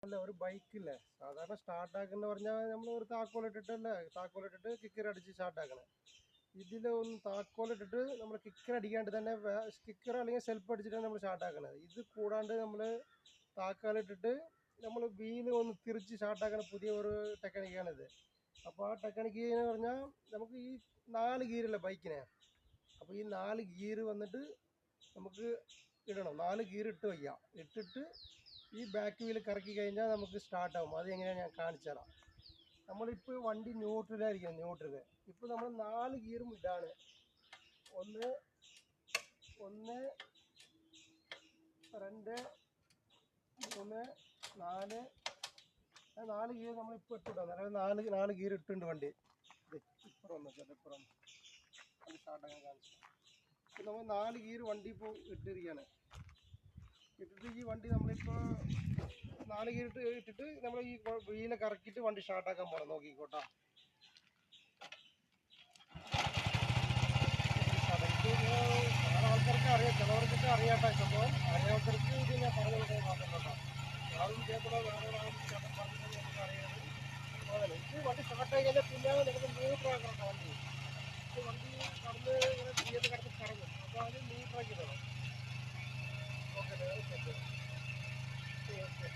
അല്ല ഒരു ബൈക്കില്ലേ സാധാരണ സ്റ്റാർട്ട് ആക്കുന്ന പറഞ്ഞാൽ നമ്മൾ ഒരു താക്കോലിട്ടിട്ട് കിക്കർ അടിച്ച് സ്റ്റാർട്ട് ആക്കണേ. ഇതിലൊന്നും താക്കോലിട്ടിട്ട് നമ്മൾ കിക്കർ അടിക്കാണ്ട് തന്നെ കിക്കർ അല്ലെങ്കിൽ സെൽഫ് അടിച്ചിട്ടാണ് നമ്മൾ സ്റ്റാർട്ട് ആക്കണത്. ഇത് കൂടാണ്ട് നമ്മൾ താക്കോലിട്ടിട്ട് നമ്മൾ വീല് ഒന്ന് തിരിച്ച് സ്റ്റാർട്ട് ആക്കുന്ന പുതിയ ഒരു ടെക്നിക്കാണിത്. അപ്പോൾ ആ ടെക്നിക്ക് എന്ന് പറഞ്ഞാൽ നമുക്ക് ഈ 4 ഗിയറല്ലേ ബൈക്കിനെ. അപ്പോൾ ഈ 4 ഗിയർ വന്നിട്ട് നമുക്ക് ഇടണം. 4 ഗിയർ ഇട്ട് വയ്ക്കാം. ഇട്ടിട്ട് ഈ ബാക്ക് വീല് കറക്കി കഴിഞ്ഞാൽ നമുക്ക് സ്റ്റാർട്ടാകും. അത് എങ്ങനെയാണ് ഞാൻ കാണിച്ചു തരാം. നമ്മളിപ്പോൾ വണ്ടി ന്യൂട്രലായിരിക്കണം. ഇപ്പോൾ നമ്മൾ 4 ഗിയറും ഇതാണ്. 1 1 2 3 4 4 ഗിയർ നമ്മളിപ്പോൾ ഇട്ടിട്ടാണ്. അതായത് 4 ഗിയർ ഇട്ടുണ്ട് വണ്ടി. ഇപ്പുറം വണ്ടി സ്റ്റാർട്ടാക്കാൻ കാണിച്ചു. ഇപ്പോൾ നമ്മൾ 4 ഗിയർ വണ്ടി ഇപ്പോൾ ഇട്ടിരിക്കുകയാണ്. ഇട്ടിട്ട് ഈ വണ്ടി നമ്മളിപ്പോൾ 4 ഗിയർ ഇട്ടിട്ട് നമ്മൾ ഈ വീല് കറക്കിയിട്ട് വണ്ടി സ്റ്റാർട്ടാക്കാൻ പോകണം. നോക്കിക്കോട്ടാ. ആൾക്കാർക്ക് അറിയാം, ചിലവർക്കൊക്കെ അറിയാട്ടോ. സംഭവം അറിയാത്തവർക്ക് ഇത് ഞാൻ പറഞ്ഞു കൊടുക്കാൻ മാത്രം കേട്ടോ. ആരും ഇതേപോലെ വേറെ നമുക്ക് അറിയാതെ ഇത് വണ്ടി സ്റ്റാർട്ടായി കഴിഞ്ഞാൽ പിന്നെ നമുക്ക് ന്യൂട്രാക്കണം വണ്ടി. വണ്ടി കടന്ന് ഇങ്ങനെ തീയത്ത് കിടന്ന് കറങ്ങും. അപ്പോൾ അത് ന്യൂട്രാക്കി തരണം. Okay okay.